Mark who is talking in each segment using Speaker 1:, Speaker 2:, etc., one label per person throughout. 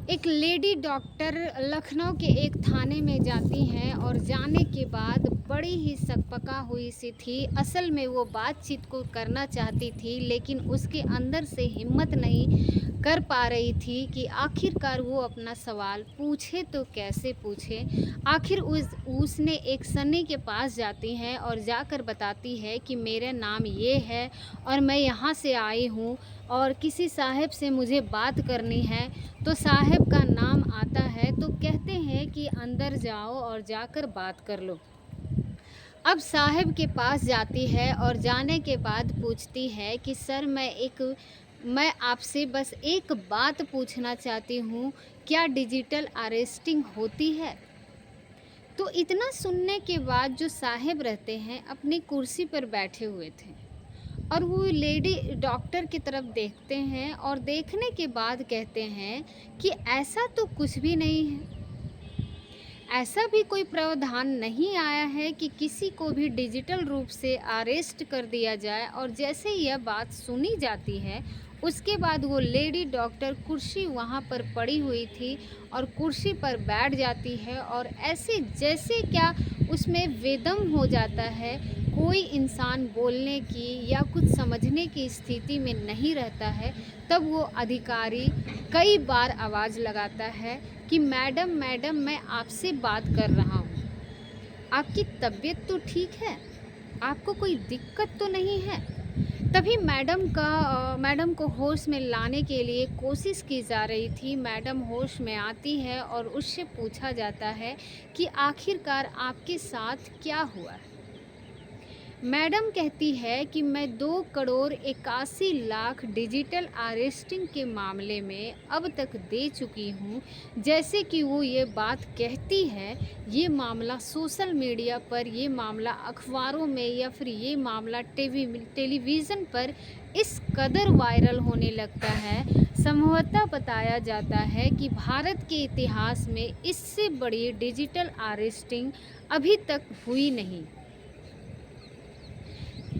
Speaker 1: एक lady doctor Lucknow के एक थाने में जाती हैं और जाने के बाद बड़ी ही सकपका हुई सी थी। असल में वो बातचीत को करना चाहती थी, लेकिन उसके अंदर से हिम्मत नहीं कर पा रही थी कि आखिरकार वो अपना सवाल पूछे तो कैसे पूछे। आखिर उसने एक सन्नी के पास जाती हैं और जाकर बताती है कि मेरा नाम ये है और मैं यहाँ से आई हूँ और किसी साहब से मुझे बात करनी है। तो साहब का नाम आता है तो कहते हैं कि अंदर जाओ और जाकर बात कर लो। अब साहब के पास जाती है और जाने के बाद पूछती है कि सर, मैं आपसे बस एक बात पूछना चाहती हूँ, क्या डिजिटल अरेस्टिंग होती है? तो इतना सुनने के बाद जो साहब रहते हैं अपनी कुर्सी पर बैठे हुए थे और वो लेडी डॉक्टर की तरफ देखते हैं और देखने के बाद कहते हैं कि ऐसा तो कुछ भी नहीं है। ऐसा भी कोई प्रावधान नहीं आया है कि किसी को भी डिजिटल रूप से अरेस्ट कर दिया जाए। और जैसे यह बात सुनी जाती है, उसके बाद वो लेडी डॉक्टर कुर्सी वहाँ पर पड़ी हुई थी और कुर्सी पर बैठ जाती है और ऐसे जैसे क्या उसमें वेदम हो जाता है। कोई इंसान बोलने की या कुछ समझने की स्थिति में नहीं रहता है। तब वो अधिकारी कई बार आवाज़ लगाता है कि मैडम मैडम, मैं आपसे बात कर रहा हूँ, आपकी तबीयत तो ठीक है, आपको कोई दिक्कत तो नहीं है। तभी मैडम को होश में लाने के लिए कोशिश की जा रही थी। मैडम होश में आती है और उससे पूछा जाता है कि आखिरकार आपके साथ क्या हुआ है। मैडम कहती है कि मैं 2 करोड़ 81 लाख डिजिटल अरेस्टिंग के मामले में अब तक दे चुकी हूँ। जैसे कि वो ये बात कहती है, ये मामला सोशल मीडिया पर, ये मामला अखबारों में या फिर ये मामला टेलीविज़न पर इस कदर वायरल होने लगता है। संभवतः बताया जाता है कि भारत के इतिहास में इससे बड़ी डिजिटल अरेस्टिंग अभी तक हुई नहीं।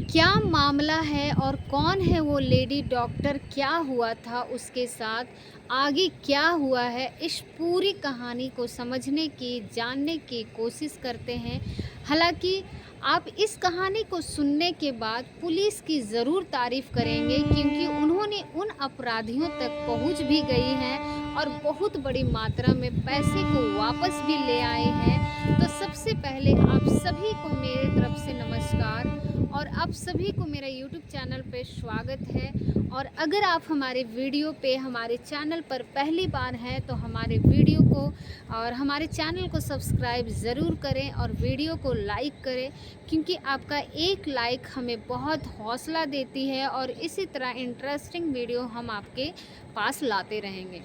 Speaker 1: क्या मामला है और कौन है वो लेडी डॉक्टर, क्या हुआ था उसके साथ, आगे क्या हुआ है, इस पूरी कहानी को समझने की, जानने की कोशिश करते हैं। हालांकि आप इस कहानी को सुनने के बाद पुलिस की ज़रूर तारीफ़ करेंगे, क्योंकि उन्होंने उन अपराधियों तक पहुंच भी गई हैं और बहुत बड़ी मात्रा में पैसे को वापस भी ले आए हैं। तो सबसे पहले आप सभी को मेरे तरफ से नमस्कार और आप सभी को मेरा यूट्यूब चैनल पे स्वागत है। और अगर आप हमारे चैनल पर पहली बार हैं तो हमारे वीडियो को और हमारे चैनल को सब्सक्राइब ज़रूर करें और वीडियो को लाइक करें, क्योंकि आपका एक लाइक हमें बहुत हौसला देती है और इसी तरह इंटरेस्टिंग वीडियो हम आपके पास लाते रहेंगे।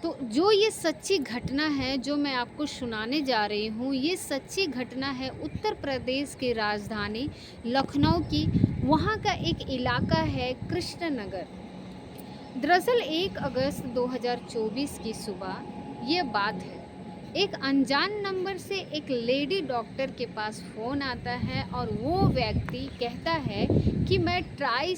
Speaker 1: तो जो ये सच्ची घटना है जो मैं आपको सुनाने जा रही हूँ, ये सच्ची घटना है उत्तर प्रदेश की राजधानी लखनऊ की। वहाँ का एक इलाका है कृष्णनगर। दरअसल 1 अगस्त 2024 की सुबह ये बात है। एक अनजान नंबर से एक लेडी डॉक्टर के पास फ़ोन आता है और वो व्यक्ति कहता है कि मैं ट्राई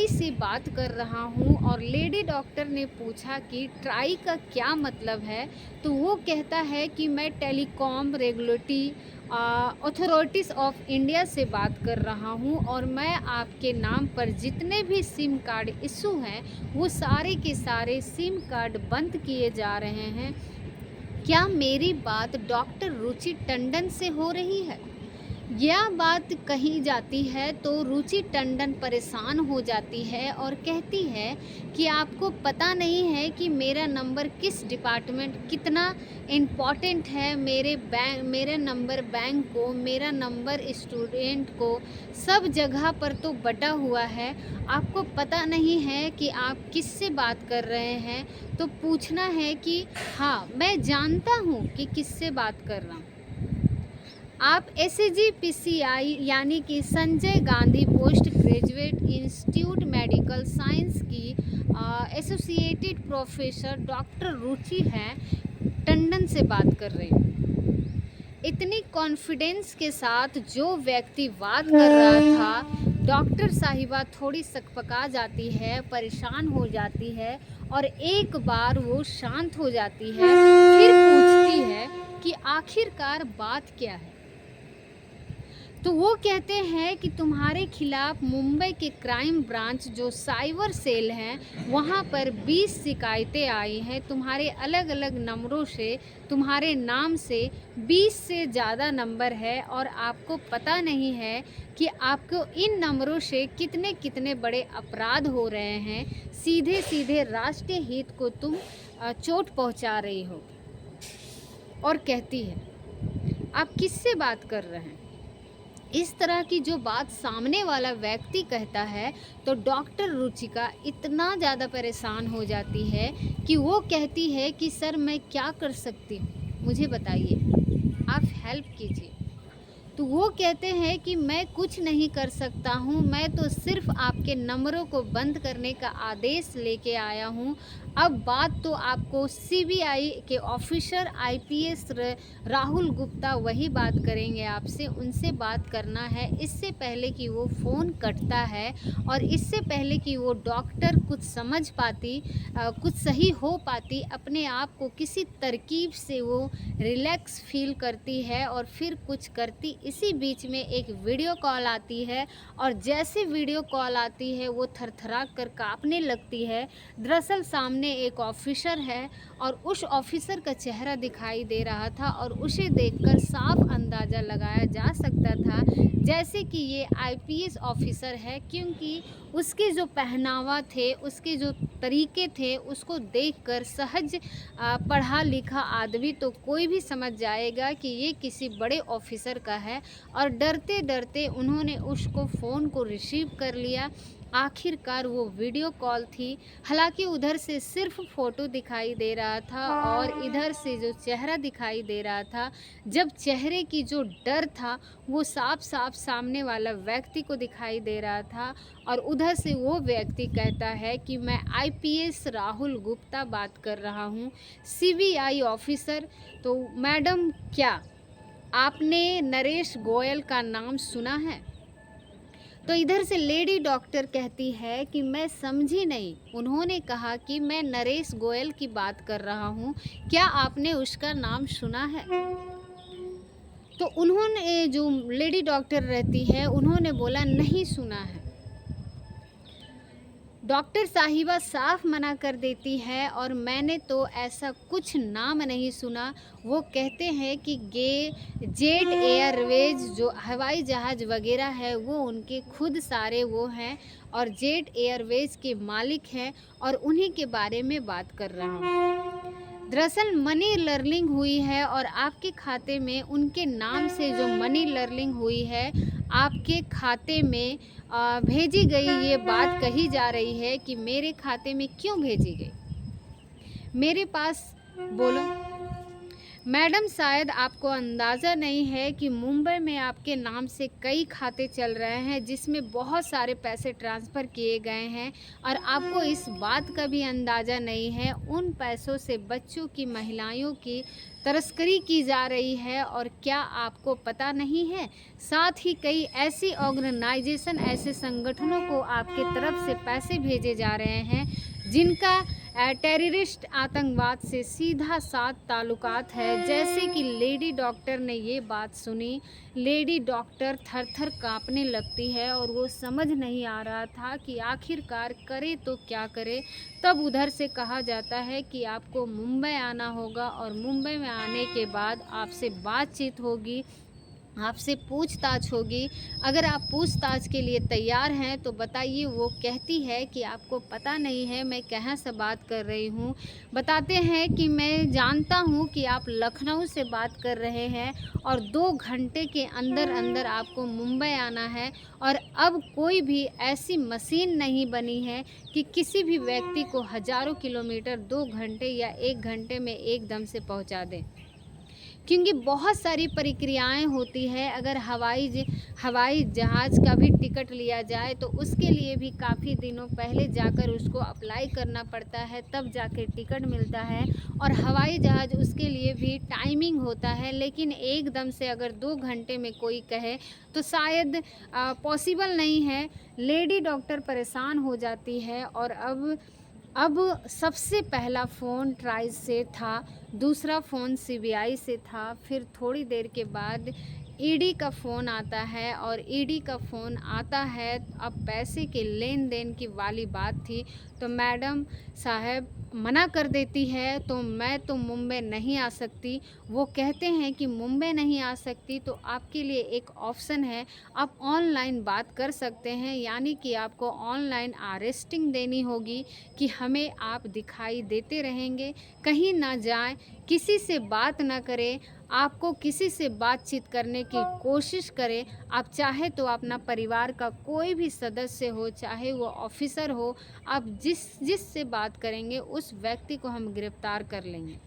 Speaker 1: से बात कर रहा हूँ। और लेडी डॉक्टर ने पूछा कि ट्राई का क्या मतलब है, तो वो कहता है कि मैं telecom regulatory authorities of India से बात कर रहा हूँ और मैं आपके नाम पर जितने भी सिम कार्ड इशू हैं वो सारे के सारे सिम कार्ड बंद किए जा रहे हैं। क्या मेरी बात डॉक्टर रुचि टंडन से हो रही है? यह बात कही जाती है तो रुचि टंडन परेशान हो जाती है और कहती है कि आपको पता नहीं है कि मेरा नंबर किस डिपार्टमेंट कितना इम्पॉर्टेंट है। मेरा नंबर बैंक को, मेरा नंबर स्टूडेंट को, सब जगह पर तो बटा हुआ है। आपको पता नहीं है कि आप किससे बात कर रहे हैं। तो पूछना है कि हाँ, मैं जानता हूँ कि किससे बात कर रहा हूँ। आप SGPCI यानी कि Sanjay Gandhi post graduate institute medical science की एसोसिएटेड प्रोफेसर डॉक्टर रुचि हैं टंडन से बात कर रही हूँ। इतनी कॉन्फिडेंस के साथ जो व्यक्ति बात कर रहा था डॉक्टर साहिबा थोड़ी सकपका जाती है, परेशान हो जाती है और एक बार वो शांत हो जाती है, फिर पूछती है कि आखिरकार बात क्या है? तो वो कहते हैं कि तुम्हारे खिलाफ मुंबई के क्राइम ब्रांच जो साइबर सेल है, वहाँ पर 20 शिकायतें आई हैं तुम्हारे अलग-अलग नंबरों से, तुम्हारे नाम से 20 से ज़्यादा नंबर है और आपको पता नहीं है कि आपको इन नंबरों से कितने-कितने बड़े अपराध हो रहे हैं। सीधे-सीधे राष्ट्रीय हित को तुम चोट पहुँचा रही हो। और कहती है, आप किससे बात कर रहे हैं? इस तरह की जो बात सामने वाला व्यक्ति कहता है तो डॉक्टर रुचिका इतना ज़्यादा परेशान हो जाती है कि वो कहती है कि सर मैं क्या कर सकती हूँ, मुझे बताइए, आप हेल्प कीजिए। तो वो कहते हैं कि मैं कुछ नहीं कर सकता हूँ, मैं तो सिर्फ आपके नंबरों को बंद करने का आदेश लेके आया हूँ। अब बात तो आपको सीबीआई के ऑफिसर आईपीएस राहुल गुप्ता वही बात करेंगे आपसे, उनसे बात करना है। इससे पहले कि वो फ़ोन कटता है और इससे पहले कि वो डॉक्टर कुछ समझ पाती, कुछ सही हो पाती, अपने आप को किसी तरकीब से वो रिलैक्स फील करती है और फिर कुछ करती। इसी बीच में एक वीडियो कॉल आती है और जैसे वीडियो कॉल आती है वो थरथरा कर काँपने लगती है। दरअसल सामने एक ऑफिसर है और उस ऑफिसर का चेहरा दिखाई दे रहा था और उसे देखकर साफ अंदाज़ा लगाया जा सकता था जैसे कि ये आईपीएस ऑफिसर है, क्योंकि उसके जो पहनावा थे, उसके जो तरीके थे, उसको देखकर सहज पढ़ा लिखा आदमी तो कोई भी समझ जाएगा कि ये किसी बड़े ऑफिसर का है। और डरते डरते उन्होंने उसको फ़ोन को रिसीव कर लिया। आखिरकार वो वीडियो कॉल थी, हालांकि उधर से सिर्फ फ़ोटो दिखाई दे रहा था और इधर से जो चेहरा दिखाई दे रहा था, जब चेहरे की जो डर था वो साफ साफ सामने वाला व्यक्ति को दिखाई दे रहा था। और उधर से वो व्यक्ति कहता है कि मैं आईपीएस राहुल गुप्ता बात कर रहा हूँ, सीबीआई ऑफिसर। तो मैडम, क्या आपने नरेश गोयल का नाम सुना है? तो इधर से लेडी डॉक्टर कहती है कि मैं समझी नहीं, उन्होंने कहा कि मैं नरेश गोयल की बात कर रहा हूँ, क्या आपने उसका नाम सुना है? तो उन्होंने, जो लेडी डॉक्टर रहती है, उन्होंने बोला नहीं सुना है। डॉक्टर साहिबा साफ मना कर देती है और मैंने तो ऐसा कुछ नाम नहीं सुना। वो कहते हैं कि जेट एयरवेज जो हवाई जहाज़ वगैरह है वो उनके खुद सारे वो हैं और जेट एयरवेज के मालिक हैं और उन्हीं के बारे में बात कर रहा हूँ। दरअसल मनी लर्निंग हुई है और आपके खाते में उनके नाम से जो मनी लर्निंग हुई है आपके खाते में भेजी गई। ये बात कही जा रही है कि मेरे खाते में क्यों भेजी गई, मेरे पास बोलो। मैडम, शायद आपको अंदाज़ा नहीं है कि मुंबई में आपके नाम से कई खाते चल रहे हैं जिसमें बहुत सारे पैसे ट्रांसफ़र किए गए हैं और आपको इस बात का भी अंदाज़ा नहीं है उन पैसों से बच्चों की, महिलाओं की तस्करी की जा रही है। और क्या आपको पता नहीं है, साथ ही कई ऐसी ऑर्गेनाइजेशन, ऐसे संगठनों को आपके तरफ से पैसे भेजे जा रहे हैं जिनका टेररिस्ट आतंकवाद से सीधा साथ ताल्लुकात है। जैसे कि लेडी डॉक्टर ने ये बात सुनी, लेडी डॉक्टर थर-थर काँपने लगती है और वो समझ नहीं आ रहा था कि आखिरकार करे तो क्या करे। तब उधर से कहा जाता है कि आपको मुंबई आना होगा और मुंबई में आने के बाद आपसे बातचीत होगी, आपसे पूछताछ होगी। अगर आप पूछताछ के लिए तैयार हैं तो बताइए। वो कहती है कि आपको पता नहीं है मैं कहाँ से बात कर रही हूँ। बताते हैं कि मैं जानता हूँ कि आप लखनऊ से बात कर रहे हैं और 2 घंटे के अंदर अंदर आपको मुंबई आना है और अब कोई भी ऐसी मशीन नहीं बनी है कि किसी भी व्यक्ति को हज़ारों किलोमीटर 2 घंटे या 1 घंटे में एकदम से पहुँचा दें। क्योंकि बहुत सारी प्रक्रियाएं होती है। अगर हवाई जहाज़ का भी टिकट लिया जाए तो उसके लिए भी काफ़ी दिनों पहले जाकर उसको अप्लाई करना पड़ता है, तब जाके टिकट मिलता है। और हवाई जहाज़ उसके लिए भी टाइमिंग होता है, लेकिन एकदम से अगर 2 घंटे में कोई कहे तो शायद पॉसिबल नहीं है। लेडी डॉक्टर परेशान हो जाती है। और अब सबसे पहला फ़ोन ट्राइस से था, दूसरा फ़ोन सीबीआई से था, फिर थोड़ी देर के बाद ईडी का फ़ोन आता है। और ईडी का फ़ोन आता है, अब पैसे के लेन-देन की वाली बात थी, तो मैडम साहब मना कर देती है, तो मैं तो मुंबई नहीं आ सकती। वो कहते हैं कि मुंबई नहीं आ सकती तो आपके लिए एक ऑप्शन है, आप ऑनलाइन बात कर सकते हैं, यानी कि आपको ऑनलाइन अरेस्टिंग देनी होगी कि हमें आप दिखाई देते रहेंगे, कहीं ना जाएं, किसी से बात ना करें, आपको किसी से बातचीत करने की कोशिश करें। आप चाहे तो अपना परिवार का कोई भी सदस्य हो, चाहे वो ऑफिसर हो, आप जिससे बात करेंगे उस व्यक्ति को हम गिरफ्तार कर लेंगे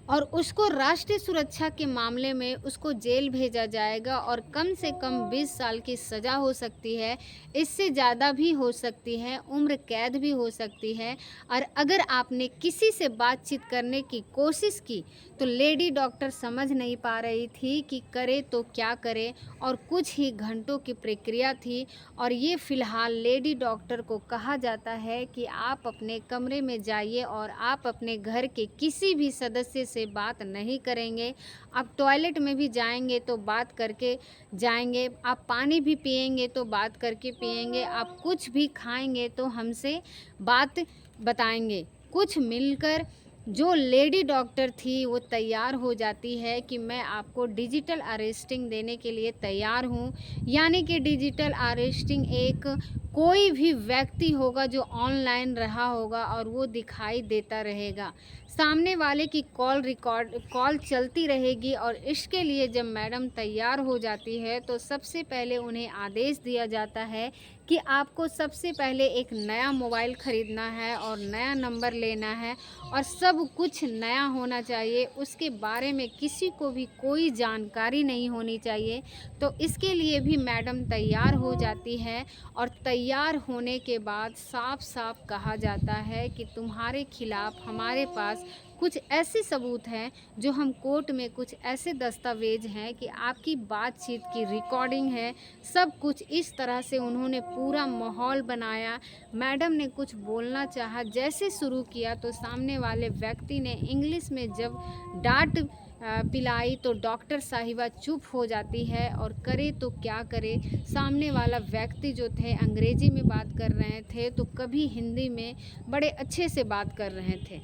Speaker 1: और उसको राष्ट्रीय सुरक्षा के मामले में उसको जेल भेजा जाएगा और कम से कम 20 साल की सज़ा हो सकती है, इससे ज़्यादा भी हो सकती है, उम्र कैद भी हो सकती है। और अगर आपने किसी से बातचीत करने की कोशिश की तो लेडी डॉक्टर समझ नहीं पा रही थी कि करे तो क्या करे, और कुछ ही घंटों की प्रक्रिया थी। और ये फ़िलहाल लेडी डॉक्टर को कहा जाता है कि आप अपने कमरे में जाइए और आप अपने घर के किसी भी सदस्य से बात नहीं करेंगे। आप टॉयलेट में भी जाएंगे तो बात करके जाएंगे, आप पानी भी पिएंगे तो बात करके पिएंगे, आप कुछ भी खाएंगे तो हमसे बात बताएंगे। कुछ मिलकर जो लेडी डॉक्टर थी वो तैयार हो जाती है कि मैं आपको डिजिटल अरेस्टिंग देने के लिए तैयार हूँ, यानी कि डिजिटल अरेस्टिंग एक कोई भी व्यक्ति होगा जो ऑनलाइन रहा होगा और वो दिखाई देता रहेगा, सामने वाले की कॉल चलती रहेगी। और इसके लिए जब मैडम तैयार हो जाती है तो सबसे पहले उन्हें आदेश दिया जाता है कि आपको सबसे पहले एक नया मोबाइल ख़रीदना है और नया नंबर लेना है और सब कुछ नया होना चाहिए, उसके बारे में किसी को भी कोई जानकारी नहीं होनी चाहिए। तो इसके लिए भी मैडम तैयार हो जाती है और तैयार होने के बाद साफ साफ कहा जाता है कि तुम्हारे खिलाफ़ हमारे पास कुछ ऐसे सबूत हैं, जो हम कोर्ट में कुछ ऐसे दस्तावेज हैं कि आपकी बातचीत की रिकॉर्डिंग है, सब कुछ। इस तरह से उन्होंने पूरा माहौल बनाया। मैडम ने कुछ बोलना चाहा, जैसे शुरू किया तो सामने वाले व्यक्ति ने इंग्लिश में जब डांट पिलाई तो डॉक्टर साहिबा चुप हो जाती है और करे तो क्या करे। सामने वाला व्यक्ति जो थे अंग्रेजी में बात कर रहे थे तो कभी हिंदी में बड़े अच्छे से बात कर रहे थे,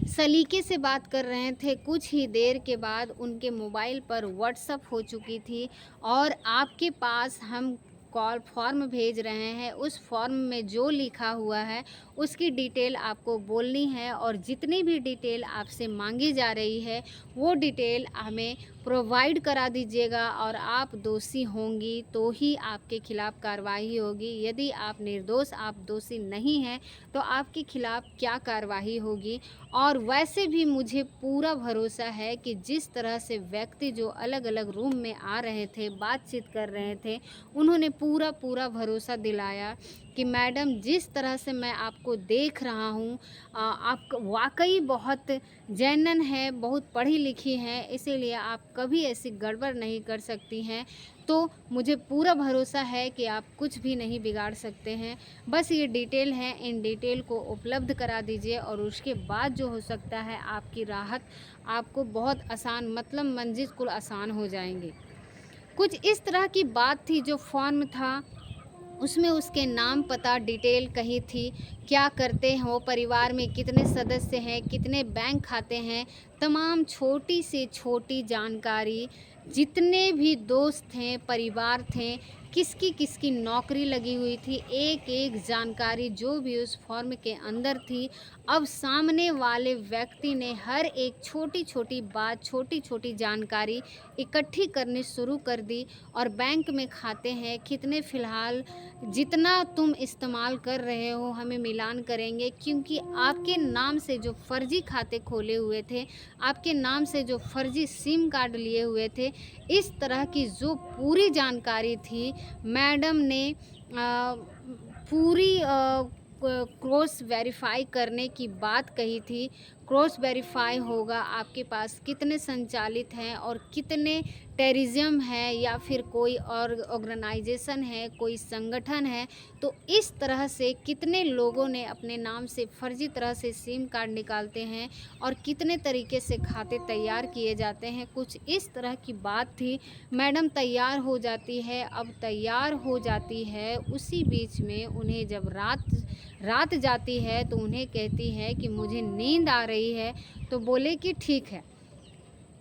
Speaker 1: सलीके से बात कर रहे थे। कुछ ही देर के बाद उनके मोबाइल पर व्हाट्सअप हो चुकी थी और आपके पास हम कॉल फॉर्म भेज रहे हैं, उस फॉर्म में जो लिखा हुआ है उसकी डिटेल आपको बोलनी है और जितनी भी डिटेल आपसे मांगी जा रही है वो डिटेल हमें प्रोवाइड करा दीजिएगा। और आप दोषी होंगी तो ही आपके खिलाफ़ कार्रवाई होगी, यदि आप निर्दोष, आप दोषी नहीं हैं तो आपके खिलाफ़ क्या कार्रवाई होगी। और वैसे भी मुझे पूरा भरोसा है कि जिस तरह से व्यक्ति जो अलग अलग रूम में आ रहे थे, बातचीत कर रहे थे, उन्होंने पूरा भरोसा दिलाया कि मैडम जिस तरह से मैं आपको देख रहा हूँ, आप वाकई बहुत जेन्युइन है, बहुत पढ़ी लिखी हैं, इसीलिए आप कभी ऐसी गड़बड़ नहीं कर सकती हैं। तो मुझे पूरा भरोसा है कि आप कुछ भी नहीं बिगाड़ सकते हैं। बस ये डिटेल है, इन डिटेल को उपलब्ध करा दीजिए और उसके बाद जो हो सकता है आपकी राहत आपको बहुत आसान, मतलब मंजिल आसान हो जाएंगी। कुछ इस तरह की बात थी। जो फॉर्म था उसमें उसके नाम, पता, डिटेल कही थी, क्या करते हो, परिवार में कितने सदस्य हैं, कितने बैंक खाते हैं, तमाम छोटी से छोटी जानकारी, जितने भी दोस्त हैं, परिवार थे, किसकी किसकी नौकरी लगी हुई थी, एक-एक जानकारी जो भी उस फॉर्म के अंदर थी, अब सामने वाले व्यक्ति ने हर एक छोटी-छोटी बात, छोटी-छोटी जानकारी इकट्ठी करनी शुरू कर दी और बैंक में खाते हैं, कितने फ़िलहाल जितना तुम इस्तेमाल कर रहे हो हमें मिलान करेंगे, क्योंकि आपके नाम से जो फ़र्ज़ी खाते खोले हुए थे, आपके नाम से जो फ़र्ज़ी सिम कार्ड लिए हुए थे, इस तरह की जो पूरी जानकारी थी, मैडम ने पूरी क्रॉस वेरीफ़ाई करने की बात कही थी। क्रॉस वेरीफ़ाई होगा आपके पास कितने संचालित हैं और कितने टेररिज़्म है या फिर कोई और ऑर्गेनाइज़ेशन है, कोई संगठन है, तो इस तरह से कितने लोगों ने अपने नाम से फ़र्ज़ी तरह से सिम कार्ड निकालते हैं और कितने तरीके से खाते तैयार किए जाते हैं, कुछ इस तरह की बात थी। मैडम तैयार हो जाती है, अब तैयार हो जाती है, उसी बीच में उन्हें जब रात रात जाती है तो उन्हें कहती है कि मुझे नींद आ रही है, तो बोले कि ठीक है,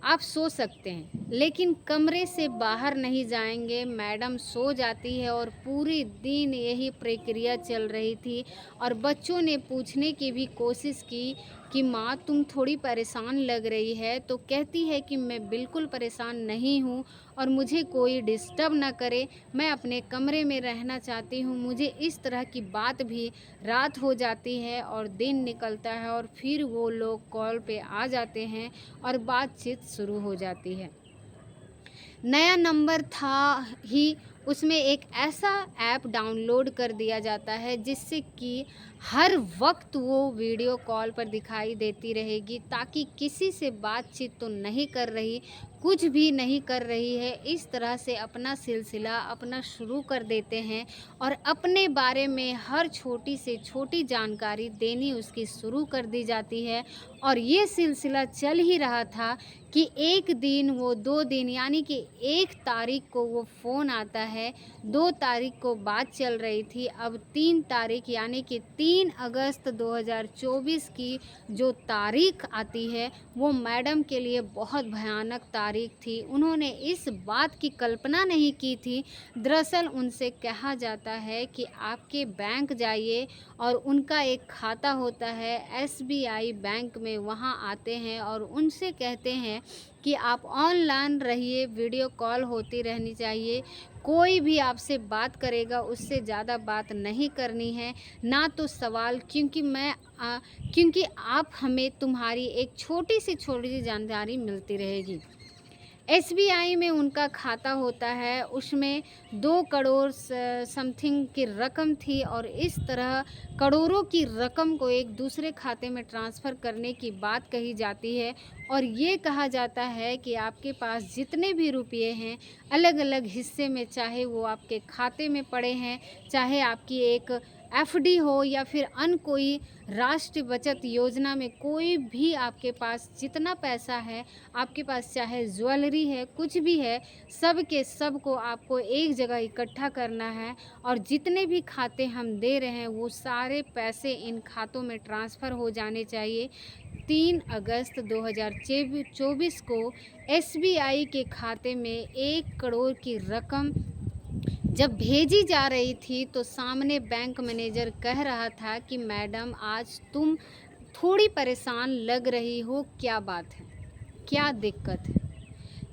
Speaker 1: आप सो सकते हैं, लेकिन कमरे से बाहर नहीं जाएँगे। मैडम सो जाती है और पूरे दिन यही प्रक्रिया चल रही थी और बच्चों ने पूछने की भी कोशिश की कि माँ तुम थोड़ी परेशान लग रही है, तो कहती है कि मैं बिल्कुल परेशान नहीं हूँ और मुझे कोई डिस्टर्ब ना करे, मैं अपने कमरे में रहना चाहती हूँ। मुझे इस तरह की बात भी रात हो जाती है और दिन निकलता है और फिर वो लोग कॉल पे आ जाते हैं और बातचीत शुरू हो जाती है। नया नंबर था ही, उसमें एक ऐसा ऐप डाउनलोड कर दिया जाता है जिससे कि हर वक्त वो वीडियो कॉल पर दिखाई देती रहेगी, ताकि किसी से बातचीत तो नहीं कर रही, कुछ भी नहीं कर रही है। इस तरह से अपना सिलसिला अपना शुरू कर देते हैं और अपने बारे में हर छोटी से छोटी जानकारी देनी उसकी शुरू कर दी जाती है। और ये सिलसिला चल ही रहा था कि एक दिन वो 2 दिन यानी कि 1 तारीख को वो फ़ोन आता है, 2 तारीख को बात चल रही थी, अब 3 तारीख यानी कि 3 अगस्त 2024 की जो तारीख आती है, वो मैडम के लिए बहुत भयानक तारीख थी। उन्होंने इस बात की कल्पना नहीं की थी। दरअसल उनसे कहा जाता है कि आपके बैंक जाइए और उनका एक खाता होता है एसबीआई बैंक में, वहाँ आते हैं और उनसे कहते हैं कि आप ऑनलाइन रहिए, वीडियो कॉल होती रहनी चाहिए, कोई भी आपसे बात करेगा उससे ज़्यादा बात नहीं करनी है, ना तो सवाल, क्योंकि आप हमें तुम्हारी एक छोटी सी जानकारी मिलती रहेगी। एसबीआई में उनका खाता होता है, उसमें 2 करोड़ समथिंग की रकम थी और इस तरह करोड़ों की रकम को एक दूसरे खाते में ट्रांसफ़र करने की बात कही जाती है और ये कहा जाता है कि आपके पास जितने भी रुपये हैं, अलग-अलग हिस्से में, चाहे वो आपके खाते में पड़े हैं, चाहे आपकी एक एफडी हो या फिर अन्य कोई राष्ट्रीय बचत योजना में, कोई भी आपके पास जितना पैसा है, आपके पास चाहे ज्वेलरी है, कुछ भी है, सब के सब को आपको एक जगह इकट्ठा करना है और जितने भी खाते हम दे रहे हैं, वो सारे पैसे इन खातों में ट्रांसफ़र हो जाने चाहिए। 3 अगस्त 2024 को एसबीआई के खाते में 1 करोड़ की रकम जब भेजी जा रही थी, तो सामने बैंक मैनेजर कह रहा था कि मैडम आज तुम थोड़ी परेशान लग रही हो, क्या बात है? क्या दिक्कत है?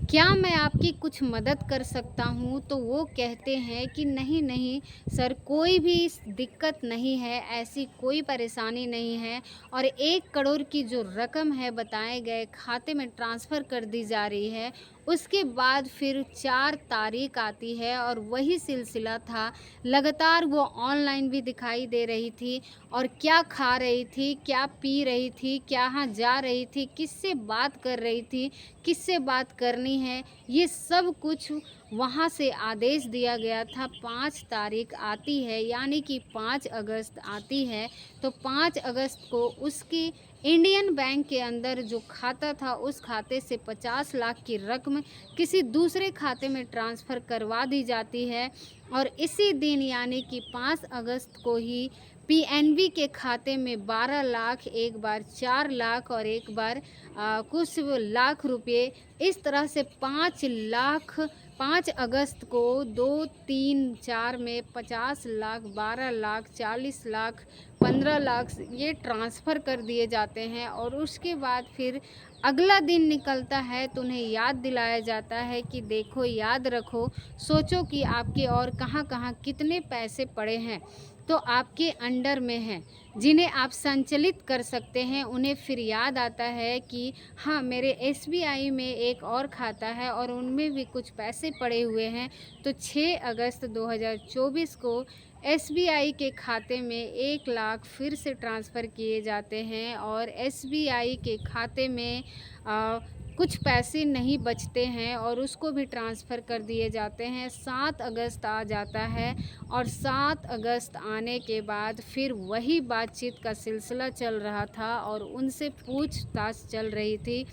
Speaker 1: क्या मैं आपकी कुछ मदद कर सकता हूँ? तो वो कहते हैं कि नहीं, नहीं सर, कोई भी दिक्कत नहीं है, ऐसी कोई परेशानी नहीं है और 1 करोड़ की जो रकम है बताए गए खाते में ट्रांसफ़र कर दी जा रही है। उसके बाद फिर 4 तारीख आती है और वही सिलसिला था, लगातार वो ऑनलाइन भी दिखाई दे रही थी और क्या खा रही थी, क्या पी रही थी, कहाँ जा रही थी, किससे बात कर रही थी, किससे बात करनी है, ये सब कुछ वहाँ से आदेश दिया गया था। 5 तारीख आती है यानी कि 5 अगस्त आती है, तो 5 अगस्त को उसकी इंडियन बैंक के अंदर जो खाता था, उस खाते से 50 लाख की रकम किसी दूसरे खाते में ट्रांसफ़र करवा दी जाती है और इसी दिन यानी कि 5 अगस्त को ही पीएनबी के खाते में 12 लाख, एक बार 4 लाख और एक बार कुछ लाख रुपए, इस तरह से 5 लाख 5 अगस्त को 2, 3, 4 में 50 लाख, 12 लाख, 40 लाख, 15 लाख ये ट्रांसफ़र कर दिए जाते हैं। और उसके बाद फिर अगला दिन निकलता है तो उन्हें याद दिलाया जाता है कि देखो, याद रखो, सोचो कि आपके और कहाँ-कहाँ कितने पैसे पड़े हैं, तो आपके अंडर में हैं, जिन्हें आप संचलित कर सकते हैं। उन्हें फिर याद आता है कि हाँ, मेरे एसबीआई में एक और खाता है और उनमें भी कुछ पैसे पड़े हुए हैं। तो 6 अगस्त 2024 को एसबीआई के खाते में 1 लाख फिर से ट्रांसफ़र किए जाते हैं और एसबीआई के खाते में अ, कुछ पैसे नहीं बचते हैं और उसको भी ट्रांसफ़र कर दिए जाते हैं। 7 अगस्त आ जाता है और 7 अगस्त आने के बाद फिर वही बातचीत का सिलसिला चल रहा था और उनसे पूछताछ चल रही थी।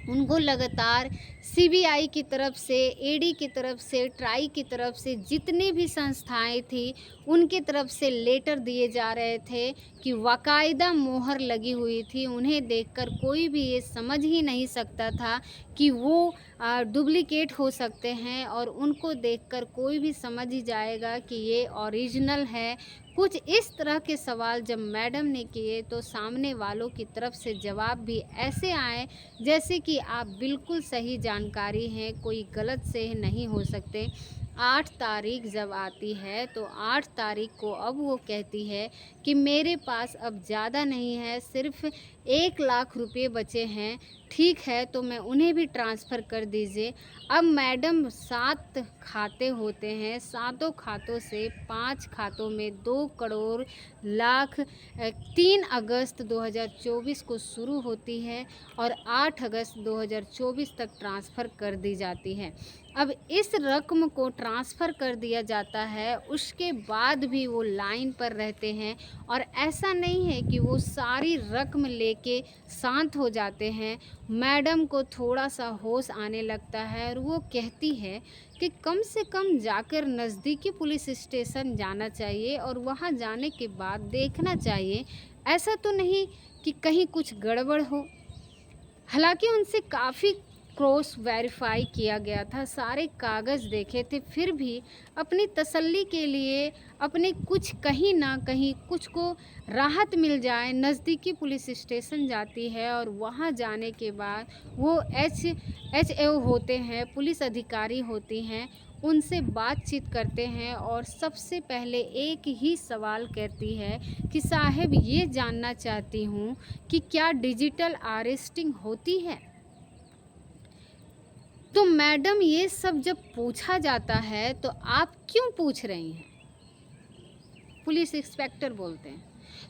Speaker 1: उनको लगातार सीबीआई की तरफ से, ईडी की तरफ से, ट्राई की तरफ से, जितनी भी संस्थाएं थी, उनकी तरफ से लेटर दिए जा रहे थे कि बाकायदा मोहर लगी हुई थी। उन्हें देखकर कोई भी ये समझ ही नहीं सकता था कि वो डुप्लिकेट हो सकते हैं और उनको देखकर कोई भी समझ ही जाएगा कि ये ओरिजिनल है। कुछ इस तरह के सवाल जब मैडम ने किए तो सामने वालों की तरफ से जवाब भी ऐसे आए जैसे कि आप बिल्कुल सही जानकारी हैं, कोई गलत से नहीं हो सकते। 8 तारीख जब आती है तो 8 तारीख को अब वो कहती है कि मेरे पास अब ज़्यादा नहीं है, सिर्फ़ 1 लाख रुपए बचे हैं। ठीक है, तो मैं उन्हें भी ट्रांसफ़र कर दीजिए। अब मैडम 7 खाते होते हैं, सातों खातों से 5 खातों में 2 करोड़ लाख 3 अगस्त 2024 को शुरू होती है और 8 अगस्त 2024 तक ट्रांसफ़र कर दी जाती है। अब इस रकम को ट्रांसफ़र कर दिया जाता है, उसके बाद भी वो लाइन पर रहते हैं और ऐसा नहीं है कि वो सारी रकम लेके शांत हो जाते हैं। मैडम को थोड़ा-सा होश आने लगता है और वो कहती है कि कम से कम जाकर नज़दीकी पुलिस स्टेशन जाना चाहिए और वहाँ जाने के बाद देखना चाहिए, ऐसा तो नहीं कि कहीं कुछ गड़बड़ हो। हालाँकि उनसे काफ़ी क्रॉस वेरीफ़ाई किया गया था, सारे कागज़ देखे थे, फिर भी अपनी तसल्ली के लिए अपने कुछ कहीं न कहीं कुछ को राहत मिल जाए, नज़दीकी पुलिस स्टेशन जाती है और वहाँ जाने के बाद वो एचओ होते हैं, पुलिस अधिकारी होती हैं, उनसे बातचीत करते हैं और सबसे पहले एक ही सवाल करती है कि साहब, ये जानना चाहती हूँ कि क्या डिजिटल अरेस्टिंग होती है? तो मैडम, ये सब जब पूछा जाता है तो आप क्यों पूछ रही हैं? पुलिस इंस्पेक्टर बोलते हैं।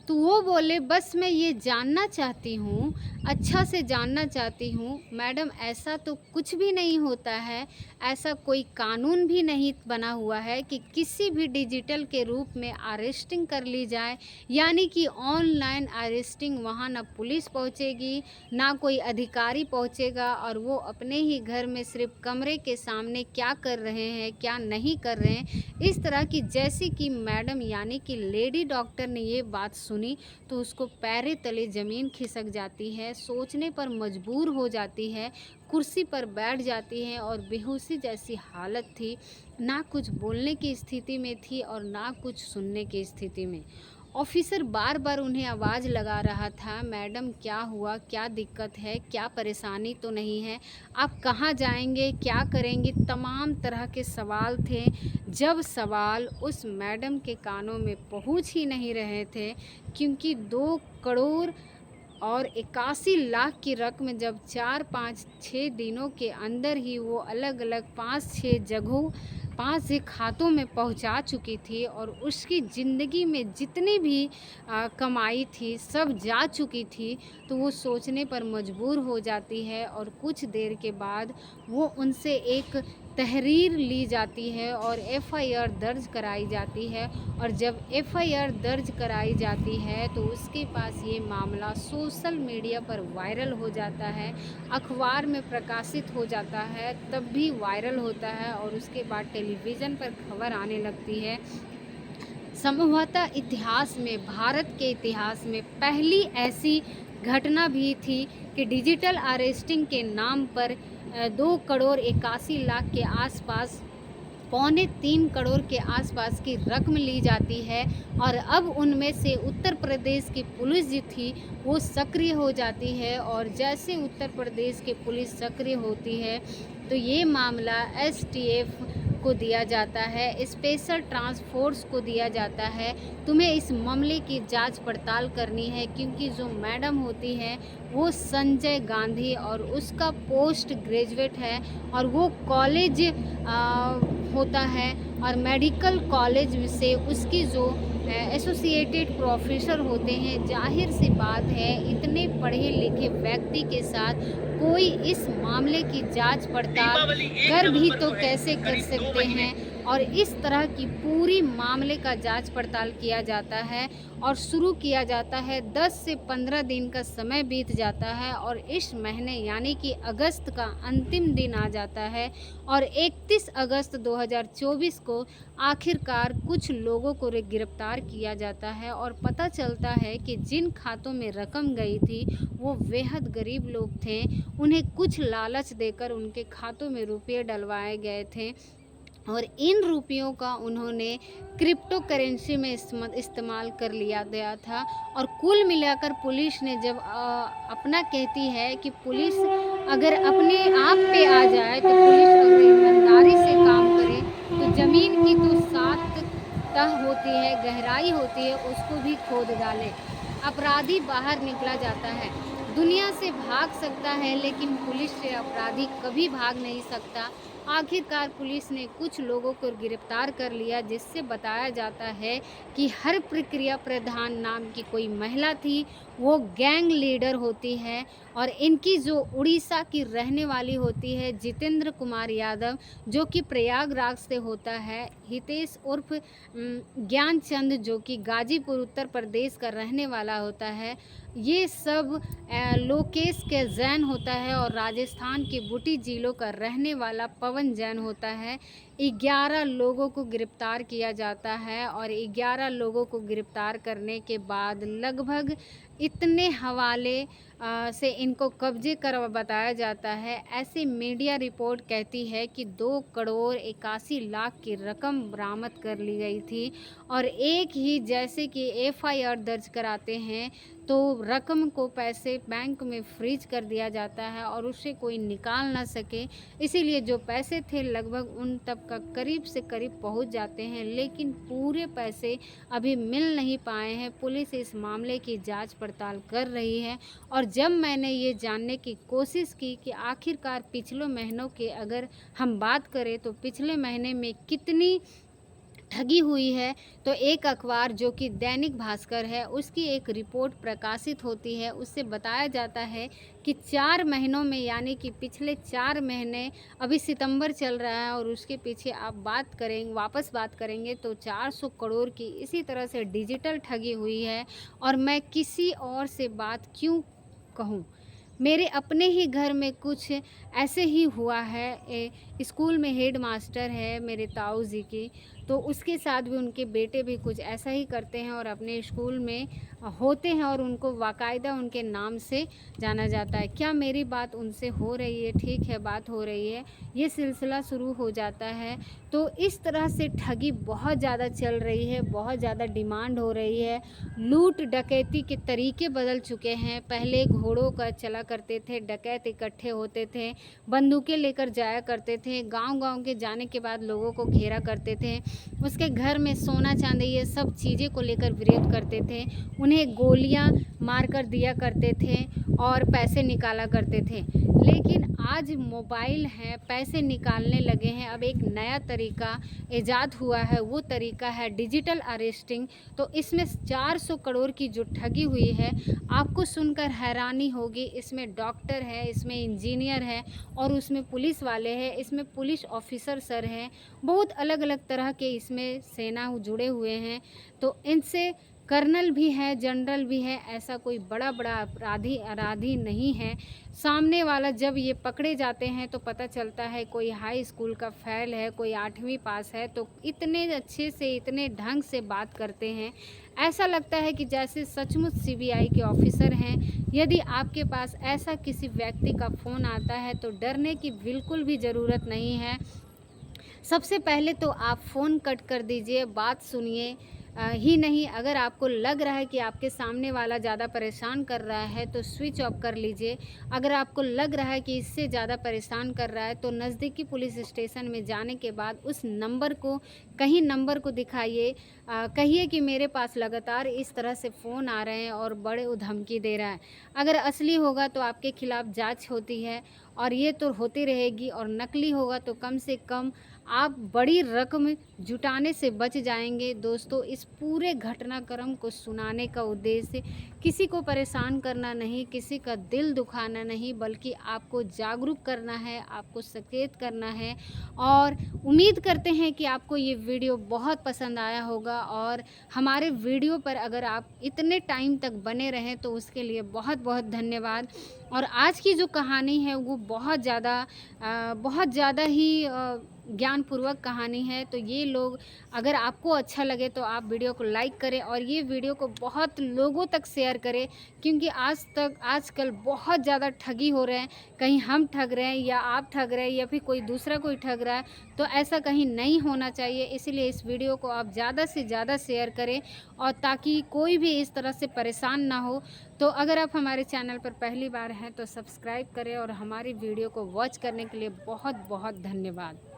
Speaker 1: तो वो बोले, बस मैं ये जानना चाहती हूँ, अच्छा से जानना चाहती हूँ। मैडम, ऐसा तो कुछ भी नहीं होता है, ऐसा कोई कानून भी नहीं बना हुआ है कि किसी भी डिजिटल के रूप में अरेस्टिंग कर ली जाए, यानी कि ऑनलाइन अरेस्टिंग। वहाँ ना पुलिस पहुँचेगी, ना कोई अधिकारी पहुँचेगा और वो अपने ही घर में सिर्फ कमरे के सामने क्या कर रहे हैं, क्या नहीं कर रहे हैं, इस तरह की। जैसे कि मैडम यानी कि लेडी डॉक्टर ने ये बात सुनी तो उसको पैरे तले ज़मीन खिसक जाती है, सोचने पर मजबूर हो जाती है, कुर्सी पर बैठ जाती है और बेहोशी जैसी हालत थी। ना कुछ बोलने की स्थिति में थी और ना कुछ सुनने की स्थिति में। ऑफिसर बार-बार उन्हें आवाज़ लगा रहा था, मैडम क्या हुआ? क्या दिक्कत है? क्या परेशानी तो नहीं है? आप कहाँ जाएँगे? क्या करेंगी? तमाम तरह के सवाल थे। जब सवाल उस मैडम के कानों में पहुँच ही नहीं रहे थे, क्योंकि 2 करोड़ और 81 लाख की रकम जब 4, 5, 6 दिनों के अंदर ही वो अलग-अलग 5-6 जगहों 5-6 खातों में पहुंचा चुकी थी और उसकी ज़िंदगी में जितनी भी कमाई थी सब जा चुकी थी, तो वो सोचने पर मजबूर हो जाती है और कुछ देर के बाद वो उनसे एक तहरीर ली जाती है और एफआईआर दर्ज कराई जाती है। और जब एफआईआर दर्ज कराई जाती है तो उसके पास ये मामला सोशल मीडिया पर वायरल हो जाता है, अखबार में प्रकाशित हो जाता है, तब भी वायरल होता है और उसके बाद टेलीविज़न पर खबर आने लगती है। संभवतः इतिहास में, भारत के इतिहास में पहली ऐसी घटना भी थी कि डिजिटल अरेस्टिंग के नाम पर 2 करोड़ 81 लाख के आसपास, पौने 3 करोड़ के आसपास की रकम ली जाती है और अब उनमें से उत्तर प्रदेश की पुलिस जो थी वो सक्रिय हो जाती है। और जैसे उत्तर प्रदेश की पुलिस सक्रिय होती है तो ये मामला एसटीएफ को दिया जाता है, स्पेशल टास्क फोर्स को दिया जाता है। तुम्हें इस मामले की जांच पड़ताल करनी है, क्योंकि जो मैडम होती है वो संजय गांधी और उसका पोस्ट ग्रेजुएट है और वो कॉलेज होता है और मेडिकल कॉलेज से उसकी जो एसोसिएटेड प्रोफेसर होते हैं। जाहिर सी बात है इतने पढ़े लिखे व्यक्ति के साथ कोई इस मामले की जांच पड़ताल कर भी तो कैसे कर सकते हैं। और इस तरह की पूरी मामले का जांच पड़ताल किया जाता है और शुरू किया जाता है। 10 से 15 दिन का समय बीत जाता है और इस महीने यानी कि अगस्त का अंतिम दिन आ जाता है और 31 अगस्त 2024 को आखिरकार कुछ लोगों को गिरफ्तार किया जाता है और पता चलता है कि जिन खातों में रकम गई थी वो बेहद गरीब लोग थे। उन्हें कुछ लालच देकर उनके खातों में रुपये डलवाए गए थे और इन रुपयों का उन्होंने क्रिप्टो करेंसी में इस्तेमाल कर लिया गया था। और कुल मिलाकर पुलिस ने जब अपना कहती है कि पुलिस अगर अपने आप पे आ जाए तो पुलिस अगर ईमानदारी से काम करे तो ज़मीन की तो 7 तह होती है, गहराई होती है, उसको भी खोद डाले। अपराधी बाहर निकला जाता है। दुनिया से भाग सकता है लेकिन पुलिस से अपराधी कभी भाग नहीं सकता। आखिरकार पुलिस ने कुछ लोगों को गिरफ्तार कर लिया, जिससे बताया जाता है कि हर प्रक्रिया प्रधान नाम की कोई महिला थी, वो गैंग लीडर होती है और इनकी जो उड़ीसा की रहने वाली होती है जितेंद्र कुमार यादव, जो कि प्रयागराज से होता है, हितेश उर्फ ज्ञानचंद जो कि गाजीपुर उत्तर प्रदेश का रहने वाला होता है, ये सब लोकेश के जैन होता है और राजस्थान के बूटी जिलों का रहने वाला पवन जैन होता है। 11 लोगों को गिरफ्तार किया जाता है और 11 लोगों को गिरफ्तार करने के बाद लगभग इतने हवाले से इनको कब्जे कर बताया जाता है। ऐसे मीडिया रिपोर्ट कहती है कि 2 करोड़ 81 लाख की रकम बरामद कर ली गई थी और एक ही जैसे कि एफआईआर दर्ज कराते हैं तो रकम को पैसे बैंक में फ्रीज कर दिया जाता है और उसे कोई निकाल ना सके। इसीलिए जो पैसे थे लगभग उन तक का करीब से करीब पहुंच जाते हैं, लेकिन पूरे पैसे अभी मिल नहीं पाए हैं। पुलिस इस मामले की जांच पड़ताल कर रही है और जब मैंने ये जानने की कोशिश की कि आखिरकार पिछले महीनों की अगर हम बात करें तो पिछले महीने में कितनी ठगी हुई है, तो एक अखबार जो कि दैनिक भास्कर है उसकी एक रिपोर्ट प्रकाशित होती है। उससे बताया जाता है कि 4 महीनों में यानी कि पिछले 4 महीने, अभी सितंबर चल रहा है और उसके पीछे आप वापस बात करेंगे तो 400 करोड़ की इसी तरह से डिजिटल ठगी हुई है। और मैं किसी और से बात क्यों कहूँ, मेरे अपने ही घर में कुछ ऐसे ही हुआ है। स्कूल में हेड मास्टर है मेरे ताऊ जी की, तो उसके साथ भी उनके बेटे भी कुछ ऐसा ही करते हैं और अपने स्कूल में होते हैं और उनको बाकायदा उनके नाम से जाना जाता है। क्या मेरी बात उनसे हो रही है? ठीक है, बात हो रही है। ये सिलसिला शुरू हो जाता है। तो इस तरह से ठगी बहुत ज़्यादा चल रही है, बहुत ज़्यादा डिमांड हो रही है। लूट डकैती के तरीके बदल चुके हैं। पहले घोड़ों का चला करते थे, डकैत इकट्ठे होते थे, बंदूकें लेकर जाया करते थे, गांव-गांव के जाने के बाद लोगों को घेरा करते थे, उसके घर में सोना चांदी ये सब चीज़ें को लेकर विरोध करते थे, उन्हें गोलियां मारकर दिया करते थे और पैसे निकाला करते थे। लेकिन आज मोबाइल है, पैसे निकालने लगे हैं। अब एक नया तरीका ईजाद हुआ है, वो तरीका है डिजिटल अरेस्टिंग। तो इसमें 400 करोड़ की जो ठगी हुई है, आपको सुनकर हैरानी होगी। इसमें डॉक्टर है, इसमें इंजीनियर है और उसमें पुलिस वाले हैं, इसमें पुलिस ऑफिसर सर हैं, बहुत अलग अलग तरह के इसमें सेना जुड़े हुए हैं। तो इनसे कर्नल भी है, जनरल भी है, ऐसा कोई बड़ा-बड़ा अपराधी नहीं है। सामने वाला जब ये पकड़े जाते हैं तो पता चलता है कोई हाई स्कूल का फ़ेल है, कोई 8वीं पास है, तो इतने अच्छे से, इतने ढंग से बात करते हैं। ऐसा लगता है कि जैसे सचमुच सीबीआई के ऑफ़िसर हैं। यदि आपके पास ऐसा किसी व्यक्ति का फ़ोन आता है तो डरने की बिल्कुल भी ज़रूरत नहीं है। सबसे पहले तो आप फ़ोन कट कर दीजिए, बात सुनिए। ही नहीं, अगर आपको लग रहा है कि आपके सामने वाला ज़्यादा परेशान कर रहा है तो स्विच ऑफ कर लीजिए। अगर आपको लग रहा है कि इससे ज़्यादा परेशान कर रहा है तो नज़दीकी पुलिस स्टेशन में जाने के बाद उस नंबर को, कहीं नंबर को दिखाइए। कहिए कि मेरे पास लगातार इस तरह से फ़ोन आ रहे हैं और बड़े धमकी दे रहा है। अगर असली होगा तो आपके खिलाफ़ जाँच होती है और ये तो होती रहेगी, और नकली होगा तो कम से कम आप बड़ी रकम जुटाने से बच जाएँगे। दोस्तों, इस पूरे घटनाक्रम को सुनाने का उद्देश्य किसी को परेशान करना नहीं, किसी का दिल दुखाना नहीं, बल्कि आपको जागरूक करना है, आपको सचेत करना है। और उम्मीद करते हैं कि आपको ये वीडियो बहुत पसंद आया होगा, और हमारे वीडियो पर अगर आप इतने टाइम तक बने रहें तो उसके लिए बहुत-बहुत धन्यवाद। और आज की जो कहानी है वो बहुत ज़्यादा ही ज्ञानपूर्वक कहानी है। तो ये लोग, अगर आपको अच्छा लगे तो आप वीडियो को लाइक करें और ये वीडियो को बहुत लोगों तक शेयर करें, क्योंकि आजकल बहुत ज़्यादा ठगी हो रहे हैं। कहीं हम ठग रहे हैं या आप ठग रहे हैं या फिर कोई दूसरा कोई ठग रहा है, तो ऐसा कहीं नहीं होना चाहिए। इसीलिए इस वीडियो को आप ज़्यादा से ज़्यादा शेयर करें, और ताकि कोई भी इस तरह से परेशान ना हो। तो अगर आप हमारे चैनल पर पहली बार हैं तो सब्सक्राइब करें, और हमारी वीडियो को वॉच करने के लिए बहुत बहुत धन्यवाद।